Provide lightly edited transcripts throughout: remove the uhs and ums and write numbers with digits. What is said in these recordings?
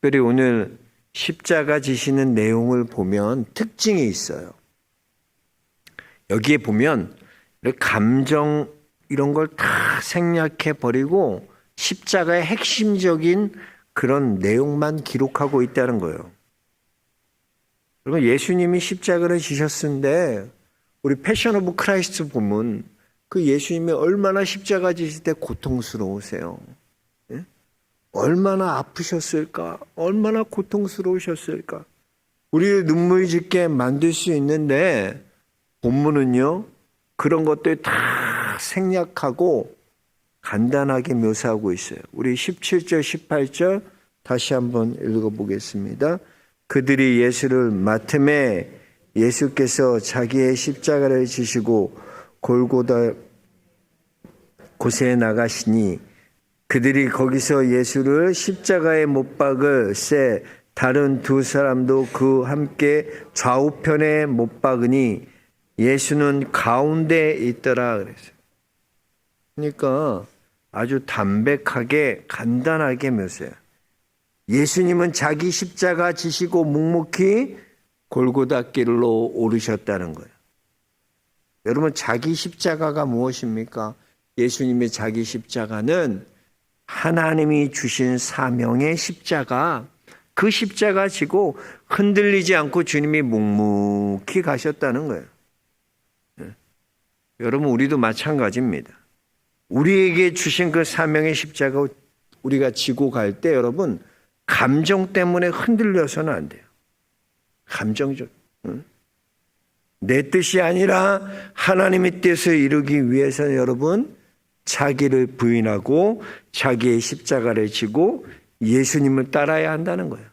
특별히 오늘 십자가 지시는 내용을 보면 특징이 있어요. 여기에 보면 감정 이런 걸 다 생략해 버리고 십자가의 핵심적인 그런 내용만 기록하고 있다는 거예요. 여러분, 예수님이 십자가를 지셨는데 우리 패션 오브 크라이스트 보면 그 예수님이 얼마나 십자가 지실 때 고통스러우세요. 예? 얼마나 아프셨을까? 얼마나 고통스러우셨을까? 우리를 눈물 짓게 만들 수 있는데 본문은요, 그런 것들 다 생략하고 간단하게 묘사하고 있어요. 우리 17절, 18절 다시 한번 읽어보겠습니다. 그들이 예수를 맡음에 예수께서 자기의 십자가를 지시고 골고다 곳에 나가시니 그들이 거기서 예수를 십자가에 못 박을새 다른 두 사람도 그 함께 좌우편에 못 박으니 예수는 가운데에 있더라 그랬어요. 그러니까 아주 담백하게 간단하게 묘사해요. 예수님은 자기 십자가 지시고 묵묵히 골고다 길로 오르셨다는 거예요. 여러분, 자기 십자가가 무엇입니까? 예수님의 자기 십자가는 하나님이 주신 사명의 십자가, 그 십자가 지고 흔들리지 않고 주님이 묵묵히 가셨다는 거예요. 여러분, 우리도 마찬가지입니다. 우리에게 주신 그 사명의 십자가 우리가 지고 갈 때 여러분, 감정 때문에 흔들려서는 안 돼요. 감정적. 내 뜻이 아니라 하나님의 뜻을 이루기 위해서는 여러분, 자기를 부인하고 자기의 십자가를 지고 예수님을 따라야 한다는 거예요.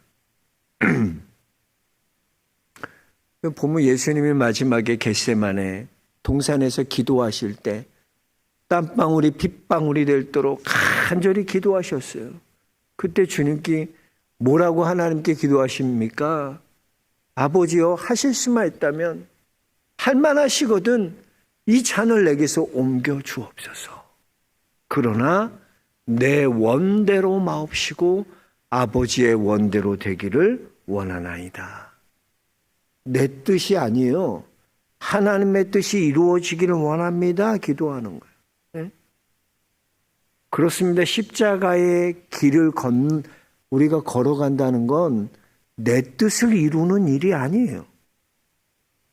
보면 예수님이 마지막에 겟세마네 동산에서 기도하실 때 땀방울이 핏방울이 되도록 간절히 기도하셨어요. 그때 주님께 뭐라고 하나님께 기도하십니까? 아버지여, 하실 수만 있다면 할 만하시거든 이 잔을 내게서 옮겨 주옵소서. 그러나 내 원대로 마옵시고 아버지의 원대로 되기를 원하나이다. 내 뜻이 아니에요. 하나님의 뜻이 이루어지기를 원합니다. 기도하는 거예요. 네? 그렇습니다. 십자가의 길을 우리가 걸어간다는 건 내 뜻을 이루는 일이 아니에요.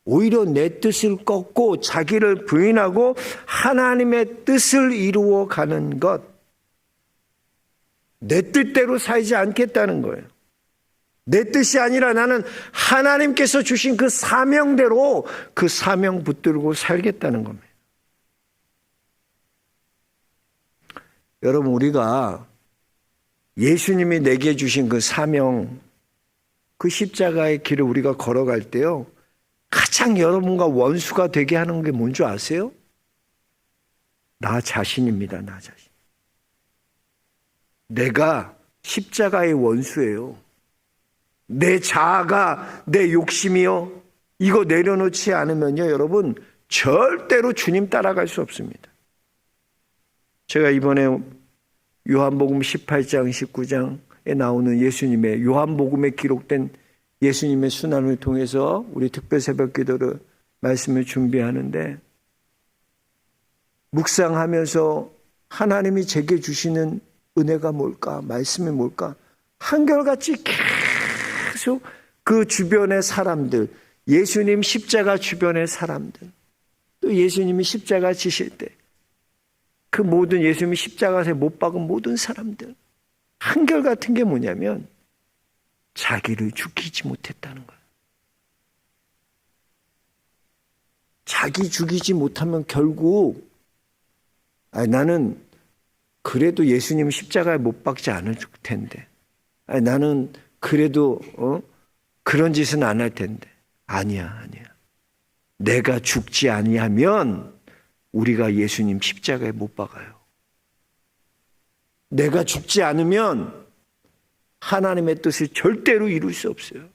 오히려 내 뜻을 꺾고 자기를 부인하고 하나님의 뜻을 이루어 가는 것. 내 뜻대로 살지 않겠다는 거예요. 내 뜻이 아니라 나는 하나님께서 주신 그 사명대로 그 사명 붙들고 살겠다는 겁니다. 여러분, 우리가 예수님이 내게 주신 그 사명, 그 십자가의 길을 우리가 걸어갈 때요, 가장 여러분과 원수가 되게 하는 게 뭔지 아세요? 나 자신입니다. 나 자신. 내가 십자가의 원수예요. 내 자아가, 내 욕심이요, 이거 내려놓지 않으면요, 여러분 절대로 주님 따라갈 수 없습니다. 제가 이번에 요한복음 18장 19장에 나오는 예수님의, 요한복음에 기록된 예수님의 순환을 통해서 우리 특별 새벽 기도를 말씀을 준비하는데, 묵상하면서 하나님이 제게 주시는 은혜가 뭘까, 말씀이 뭘까, 한결같이 계속 그 주변의 사람들, 예수님 십자가 주변의 사람들, 또 예수님이 십자가 지실 때 그 모든 예수님이 십자가에 못 박은 모든 사람들, 한결같은 게 뭐냐면 자기를 죽이지 못했다는 거예요. 자기 죽이지 못하면 결국 나는 그래도 예수님 십자가에 못 박지 않을 텐데, 나는 그래도 그런 짓은 안 할 텐데. 아니야. 내가 죽지 아니하면 우리가 예수님 십자가에 못 박아요. 내가 죽지 않으면 하나님의 뜻을 절대로 이룰 수 없어요.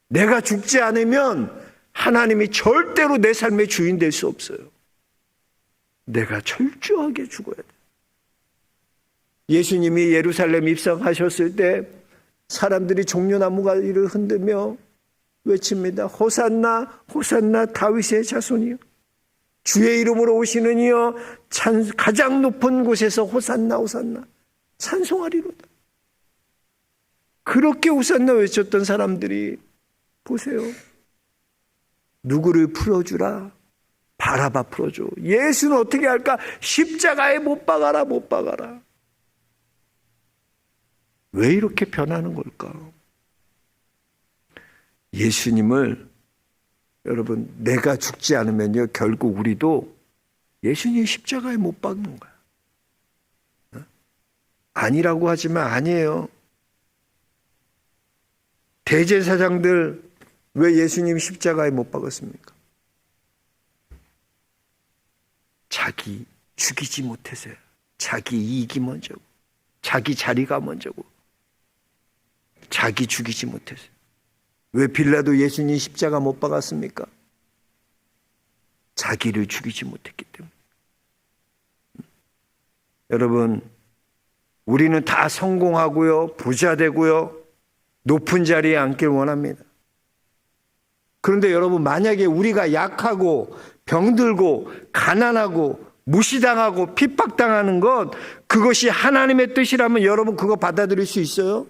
내가 죽지 않으면 하나님이 절대로 내 삶의 주인 될 수 없어요. 내가 철저하게 죽어야 돼요. 예수님이 예루살렘 입성하셨을 때 사람들이 종려나무 가지를 흔들며 외칩니다. 호산나 호산나 다윗의 자손이여, 주의 이름으로 오시는 이여 가장 높은 곳에서 호산나 호산나 찬송하리로다. 그렇게 호산나 외쳤던 사람들이 보세요. 누구를 풀어주라? 바라바 풀어줘. 예수는 어떻게 할까? 십자가에 못 박아라, 못 박아라. 왜 이렇게 변하는 걸까? 예수님을, 여러분, 내가 죽지 않으면요, 결국 우리도 예수님 십자가에 못 박는 거야. 아니라고 하지만 아니에요. 대제사장들 왜 예수님 십자가에 못 박았습니까? 자기 죽이지 못해서요. 자기 이익이 먼저고, 자기 자리가 먼저고, 자기 죽이지 못해서요. 왜 빌라도 예수님 십자가 못 박았습니까? 자기를 죽이지 못했기 때문에. 여러분, 우리는 다 성공하고요, 부자 되고요, 높은 자리에 앉길 원합니다. 그런데 여러분, 만약에 우리가 약하고 병들고 가난하고 무시당하고 핍박당하는 것, 그것이 하나님의 뜻이라면 여러분 그거 받아들일 수 있어요?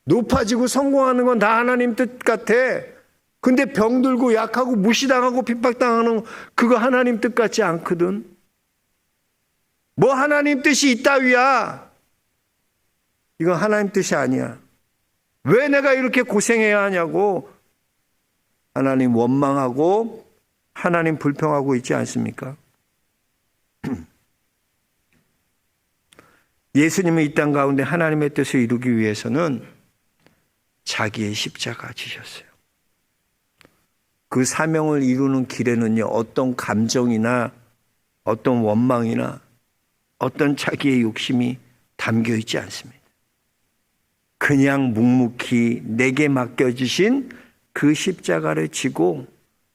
높아지고 성공하는 건 다 하나님 뜻 같아. 근데 병들고 약하고 무시당하고 핍박당하는 그거 하나님 뜻 같지 않거든. 뭐 하나님 뜻이 있다위야. 이건 하나님 뜻이 아니야. 왜 내가 이렇게 고생해야 하냐고 하나님 원망하고 하나님 불평하고 있지 않습니까? 예수님은 이 땅 가운데 하나님의 뜻을 이루기 위해서는 자기의 십자가 지셨어요. 그 사명을 이루는 길에는요, 어떤 감정이나 어떤 원망이나 어떤 자기의 욕심이 담겨 있지 않습니다. 그냥 묵묵히 내게 맡겨주신 그 십자가를 지고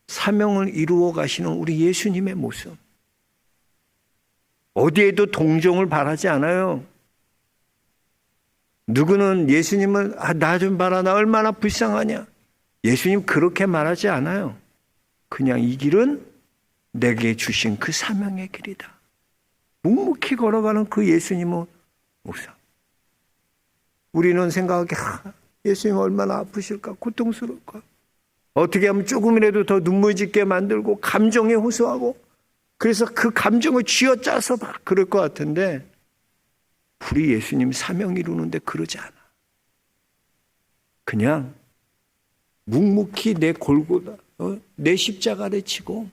사명을 이루어 가시는 우리 예수님의 모습. 어디에도 동정을 바라지 않아요. 누구는 예수님을 나 좀 봐라, 나 얼마나 불쌍하냐. 예수님 그렇게 말하지 않아요. 그냥 이 길은 내게 주신 그 사명의 길이다. 묵묵히 걸어가는 그 예수님의 모습. 우리는 생각하기, 예수님 얼마나 아프실까, 고통스러울까. 어떻게 하면 조금이라도 더 눈물 짓게 만들고 감정에 호소하고, 그래서 그 감정을 쥐어짜서 막 그럴 것 같은데, 우리 예수님 사명 이루는데 그러지 않아. 그냥 묵묵히 내 골고다, 내 십자가를 지고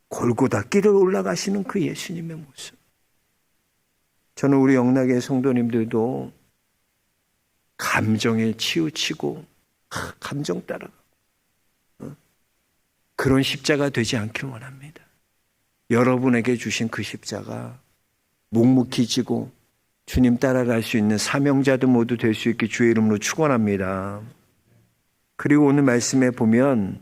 골고다 길을 올라가시는 그 예수님의 모습. 저는 우리 영락의 성도님들도 감정에 치우치고 감정 따라가 그런 십자가 되지 않길 원합니다. 여러분에게 주신 그 십자가 묵묵히 지고 주님 따라갈 수 있는 사명자도 모두 될 수 있게 주의 이름으로 축원합니다. 그리고 오늘 말씀에 보면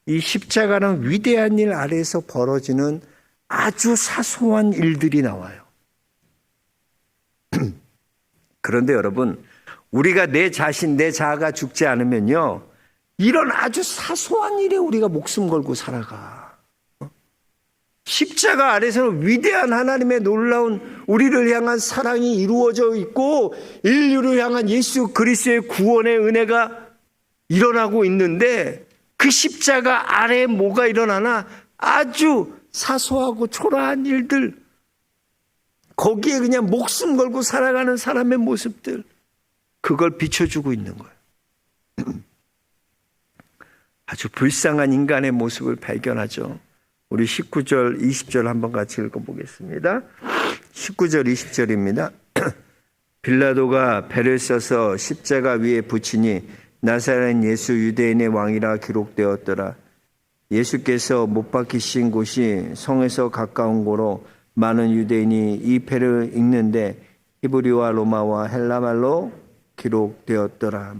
이 십자가는 위대한 일 아래에서 벌어지는 아주 사소한 일들이 나와요. 그런데 여러분, 우리가 내 자신, 내 자아가 죽지 않으면요, 이런 아주 사소한 일에 우리가 목숨 걸고 살아가. 십자가 아래서는 위대한 하나님의 놀라운 우리를 향한 사랑이 이루어져 있고 인류를 향한 예수 그리스도의 구원의 은혜가 일어나고 있는데, 그 십자가 아래에 뭐가 일어나나? 아주 사소하고 초라한 일들, 거기에 그냥 목숨 걸고 살아가는 사람의 모습들, 그걸 비춰주고 있는 거예요. 아주 불쌍한 인간의 모습을 발견하죠. 우리 19절, 20절 한번 같이 읽어보겠습니다. 19절, 20절입니다. 빌라도가 배를 써서 십자가 위에 붙이니 나사렛 예수 유대인의 왕이라 기록되었더라. 예수께서 못 박히신 곳이 성에서 가까운 고로 많은 유대인이 이 패를 읽는데 히브리와 로마와 헬라말로 기록되었더라.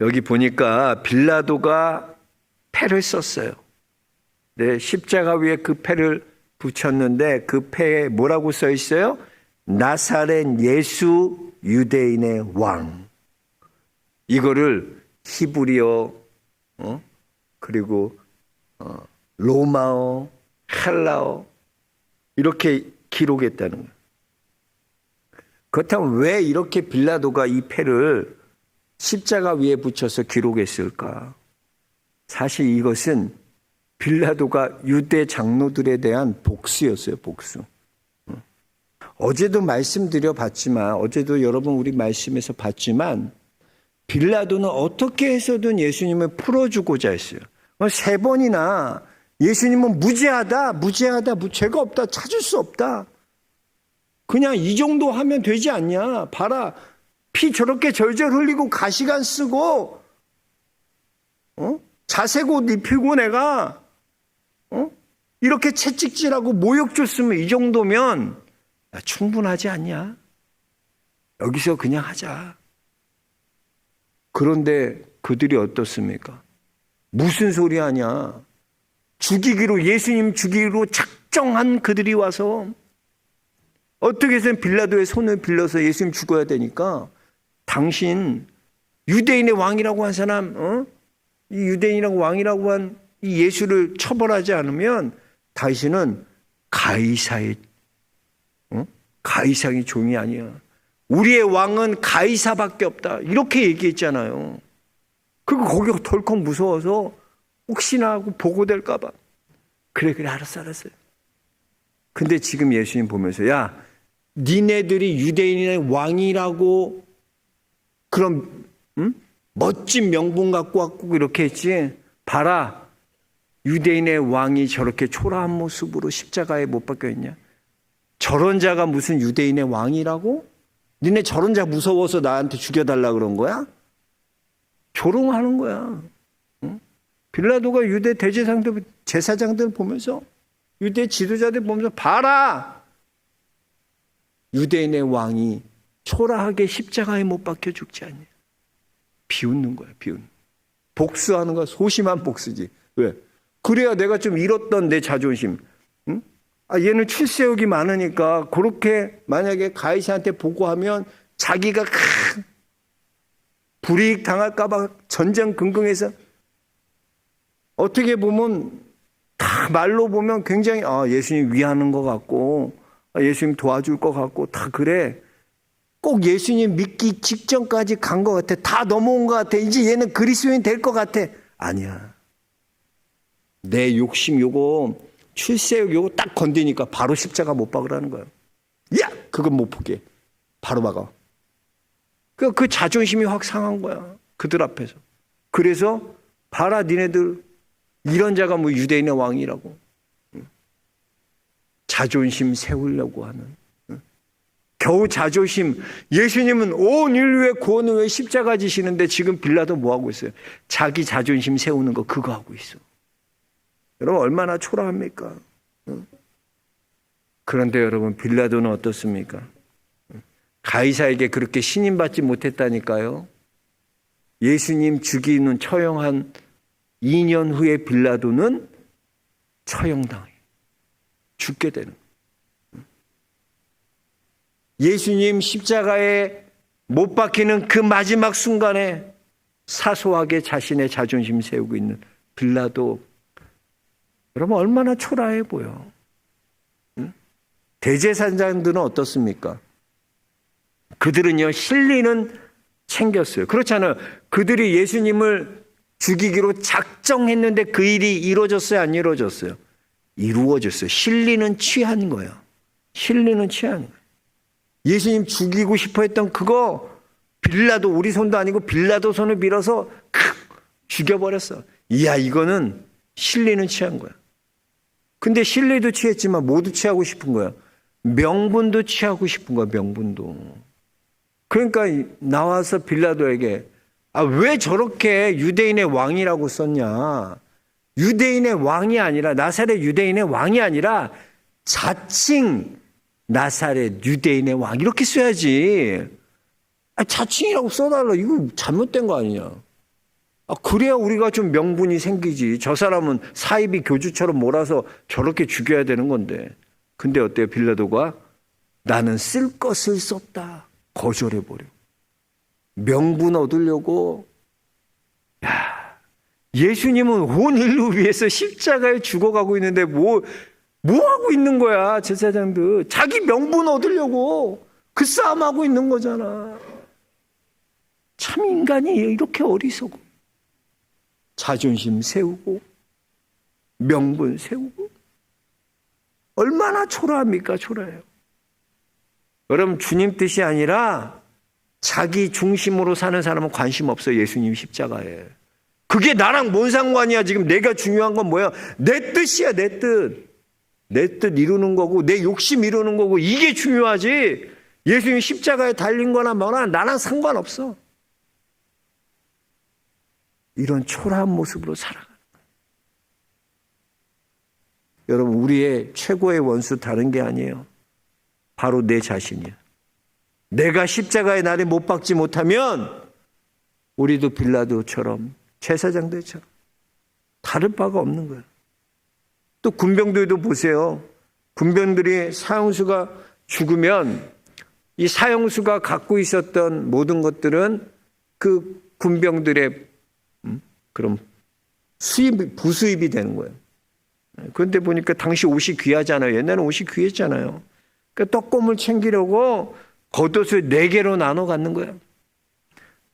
여기 보니까 빌라도가 패를 썼어요. 네, 십자가 위에 그 패를 붙였는데 그 패에 뭐라고 써 있어요? 나사렛 예수 유대인의 왕. 이거를 히브리어, 그리고 로마어, 헬라어 이렇게 기록했다는 거예요. 그렇다면 왜 이렇게 빌라도가 이 패를 십자가 위에 붙여서 기록했을까? 사실 이것은 빌라도가 유대 장로들에 대한 복수였어요, 복수. 어제도 말씀드려 봤지만, 어제도 여러분 우리 말씀에서 봤지만, 빌라도는 어떻게 해서든 예수님을 풀어주고자 했어요. 3번이나 예수님은 무죄하다, 죄가 없다, 찾을 수 없다. 그냥 이 정도 하면 되지 않냐. 봐라, 피 저렇게 절절 흘리고 가시관 쓰고, 자색 옷 입히고 내가, 이렇게 채찍질하고 모욕 줬으면 이 정도면 충분하지 않냐. 여기서 그냥 하자. 그런데 그들이 어떻습니까? 무슨 소리 하냐. 죽이기로, 예수님 죽이기로 작정한 그들이 와서 어떻게 해서든 빌라도의 손을 빌려서 예수님 죽어야 되니까 당신 유대인의 왕이라고 한 사람, 이 유대인이라고 왕이라고 한 이 예수를 처벌하지 않으면 당신은 가이사의 종이 아니야. 우리의 왕은 가이사밖에 없다. 이렇게 얘기했잖아요. 그리고 거기가 덜컥 무서워서 혹시나 하고 보고될까 봐. 그래 알았어요. 근데 지금 예수님 보면서 야, 니네들이 유대인의 왕이라고 그런 멋진 명분 갖고 왔고 이렇게 했지. 봐라, 유대인의 왕이 저렇게 초라한 모습으로 십자가에 못 박혀 있냐. 저런 자가 무슨 유대인의 왕이라고? 니네 저런 자 무서워서 나한테 죽여달라 그런 거야? 조롱하는 거야. 빌라도가 유대 대제사장들, 제사장들 보면서, 유대 지도자들 보면서 봐라, 유대인의 왕이 초라하게 십자가에 못 박혀 죽지 않냐. 비웃는 거야, 복수하는 거야. 소심한 복수지. 왜? 그래야 내가 좀 잃었던 내 자존심. 얘는 출세욕이 많으니까 그렇게 만약에 가이사한테 보고하면 자기가 불이익 당할까 봐 전전긍긍해서, 어떻게 보면 다 말로 보면 굉장히 예수님 위하는 것 같고 예수님 도와줄 것 같고 다 그래. 꼭 예수님 믿기 직전까지 간 것 같아. 다 넘어온 것 같아. 이제 얘는 그리스도인 될 것 같아. 아니야. 내 욕심 요거, 출세욕 요거 딱 건드니까 바로 십자가 못 박으라는 거야. 야, 그건 못 보게. 바로 박아. 그 자존심이 확 상한 거야. 그들 앞에서. 그래서 봐라, 니네들 이런 자가 뭐 유대인의 왕이라고. 자존심 세우려고 하는. 겨우 자존심. 예수님은 온 인류의 구원을 위해 십자가 지시는데 지금 빌라도 뭐 하고 있어요? 자기 자존심 세우는 거 그거 하고 있어. 여러분 얼마나 초라합니까? 그런데 여러분 빌라도는 어떻습니까? 가이사에게 그렇게 신임받지 못했다니까요. 예수님 죽이는 처형한 2년 후에 빌라도는 처형당해. 죽게 되는 거예요. 예수님 십자가에 못 박히는 그 마지막 순간에 사소하게 자신의 자존심 세우고 있는 빌라도, 여러분 얼마나 초라해 보여. 대제사장들은 어떻습니까? 그들은요, 진리는 챙겼어요. 그렇잖아요. 그들이 예수님을 죽이기로 작정했는데 그 일이 이루어졌어요, 안 이루어졌어요? 이루어졌어요. 진리는 취한 거예요. 진리는 취한 거예요. 예수님 죽이고 싶어 했던 그거 빌라도, 우리 손도 아니고 빌라도 손을 밀어서 죽여버렸어. 이야, 이거는 진리는 취한 거야. 근데 진리도 취했지만 모두 취하고 싶은 거야. 명분도 취하고 싶은 거야, 명분도. 그러니까 나와서 빌라도에게 왜 저렇게 유대인의 왕이라고 썼냐. 유대인의 왕이 아니라, 나사렛 유대인의 왕이 아니라 자칭 나사렛 유대인의 왕 이렇게 써야지. 자칭이라고 써달라. 이거 잘못된 거 아니냐. 그래야 우리가 좀 명분이 생기지. 저 사람은 사이비 교주처럼 몰아서 저렇게 죽여야 되는 건데. 근데 어때요? 빌라도가 나는 쓸 것을 썼다. 거절해버려. 명분 얻으려고. 예수님은 온 인류 위해서 십자가에 죽어가고 있는데 뭐 하고 있는 거야, 제사장들. 자기 명분 얻으려고 그 싸움하고 있는 거잖아. 참 인간이 이렇게 어리석어. 자존심 세우고 명분 세우고 얼마나 초라합니까? 초라해요. 여러분, 주님 뜻이 아니라 자기 중심으로 사는 사람은 관심 없어요. 예수님 십자가에. 그게 나랑 뭔 상관이야. 지금 내가 중요한 건 뭐야? 내 뜻이야. 내 뜻. 내 뜻 이루는 거고 내 욕심 이루는 거고 이게 중요하지. 예수님 십자가에 달린 거나 뭐나 나랑 상관없어. 이런 초라한 모습으로 살아가는 거예요. 여러분, 우리의 최고의 원수 다른 게 아니에요. 바로 내 자신이야. 내가 십자가에 나를 못 박지 못하면 우리도 빌라도처럼 제사장들처럼 다를 바가 없는 거예요. 또 군병들도 보세요. 군병들이 사형수가 죽으면 이 사형수가 갖고 있었던 모든 것들은 그 군병들의 그럼 부수입이 되는 거예요. 그런데 보니까 당시 옷이 귀하잖아요. 옛날에는 옷이 귀했잖아요. 그러니까 떡고물 챙기려고 겉옷을 4개로 나눠 갖는 거예요.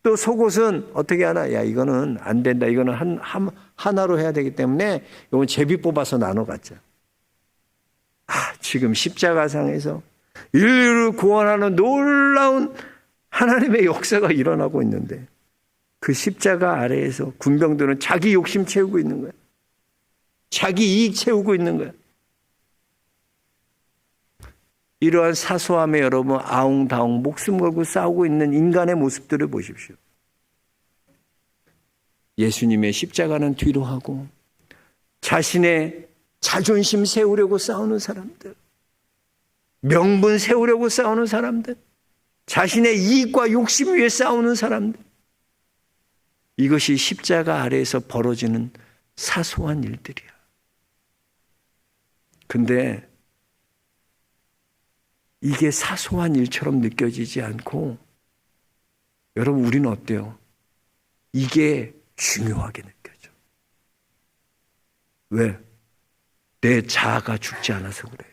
또 속옷은 어떻게 하나? 야, 이거는 안 된다. 이거는 하나로 해야 되기 때문에 이건 제비 뽑아서 나눠 갖자. 지금 십자가상에서 인류를 구원하는 놀라운 하나님의 역사가 일어나고 있는데 그 십자가 아래에서 군병들은 자기 욕심 채우고 있는 거예요. 자기 이익 채우고 있는 거예요. 이러한 사소함에 여러분 아웅다웅 목숨 걸고 싸우고 있는 인간의 모습들을 보십시오. 예수님의 십자가는 뒤로 하고 자신의 자존심 세우려고 싸우는 사람들, 명분 세우려고 싸우는 사람들, 자신의 이익과 욕심 위에 싸우는 사람들, 이것이 십자가 아래에서 벌어지는 사소한 일들이야. 근데 이게 사소한 일처럼 느껴지지 않고 여러분, 우리는 어때요? 이게 중요하게 느껴져. 왜? 내 자아가 죽지 않아서 그래.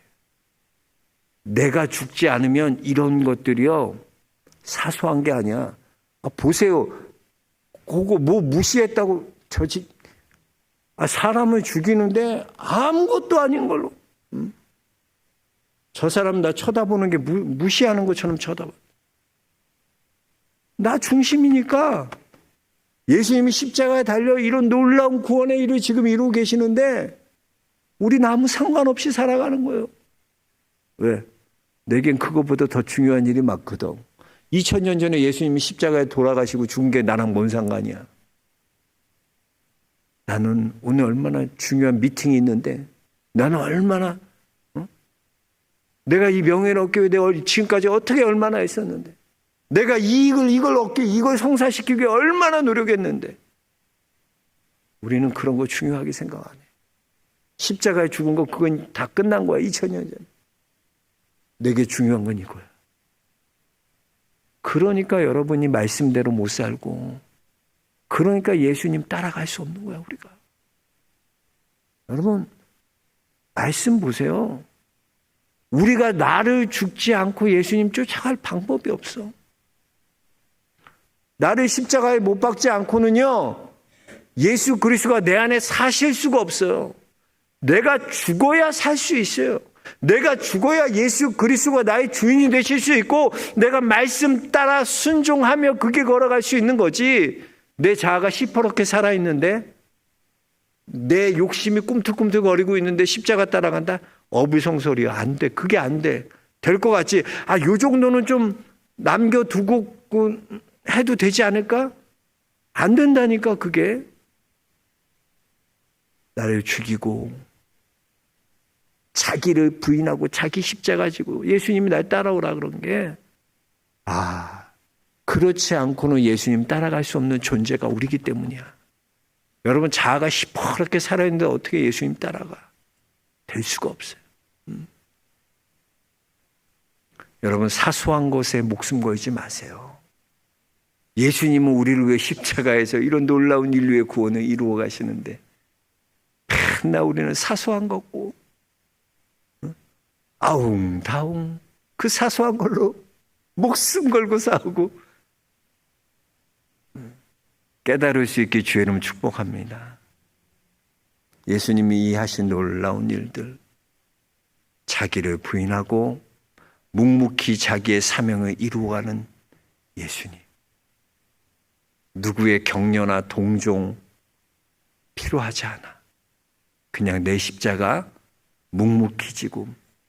내가 죽지 않으면 이런 것들이요 사소한 게 아니야. 보세요. 그거 뭐 무시했다고 사람을 죽이는데 아무것도 아닌 걸로. 저 사람 나 쳐다보는 게 무시하는 것처럼 쳐다봐. 나 중심이니까. 예수님이 십자가에 달려 이런 놀라운 구원의 일을 지금 이루고 계시는데 우리는 아무 상관없이 살아가는 거예요. 왜? 내겐 그것보다 더 중요한 일이 많거든. 2000년 전에 예수님이 십자가에 돌아가시고 죽은 게 나랑 뭔 상관이야. 나는 오늘 얼마나 중요한 미팅이 있는데 나는 얼마나 내가 이 명예를 얻기 위해 내가 지금까지 어떻게 얼마나 했었는데 내가 이걸 성사시키기 위해 얼마나 노력했는데 우리는 그런 거 중요하게 생각 안 해. 십자가에 죽은 거 그건 다 끝난 거야. 2000년 전에. 내게 중요한 건 이거야. 그러니까 여러분이 말씀대로 못 살고 그러니까 예수님 따라갈 수 없는 거야 우리가. 여러분 말씀 보세요. 우리가 나를 죽지 않고 예수님 쫓아갈 방법이 없어. 나를 십자가에 못 박지 않고는요 예수 그리스도가 내 안에 사실 수가 없어요. 내가 죽어야 살 수 있어요. 내가 죽어야 예수 그리스도가 나의 주인이 되실 수 있고 내가 말씀 따라 순종하며 그게 걸어갈 수 있는 거지. 내 자아가 시퍼렇게 살아있는데 내 욕심이 꿈틀꿈틀거리고 있는데 십자가 따라간다? 어불성설이야. 안 돼. 그게 안 돼. 될 것 같지? 요 정도는 좀 남겨두고 해도 되지 않을까? 안 된다니까 그게. 나를 죽이고 자기를 부인하고 자기 십자가 지고 예수님이 날 따라오라 그런 게 그렇지 않고는 예수님 따라갈 수 없는 존재가 우리기 때문이야. 여러분 자아가 시퍼렇게 살아있는데 어떻게 예수님 따라가? 될 수가 없어요. 여러분 사소한 것에 목숨 걸지 마세요. 예수님은 우리를 위해 십자가에서 이런 놀라운 인류의 구원을 이루어 가시는데 맨날 우리는 사소한 거고 아웅다웅 그 사소한 걸로 목숨 걸고 싸우고 깨달을 수 있게 주의 이름 축복합니다. 예수님이 하신 놀라운 일들, 자기를 부인하고 묵묵히 자기의 사명을 이루어가는 예수님. 누구의 격려나 동종 필요하지 않아. 그냥 내 십자가 묵묵히 지고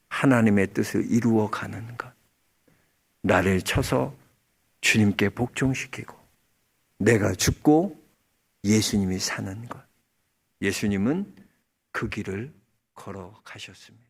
하나님의 뜻을 이루어가는 것. 나를 쳐서 주님께 복종시키고 내가 죽고 예수님이 사는 것. 예수님은 그 길을 걸어가셨습니다.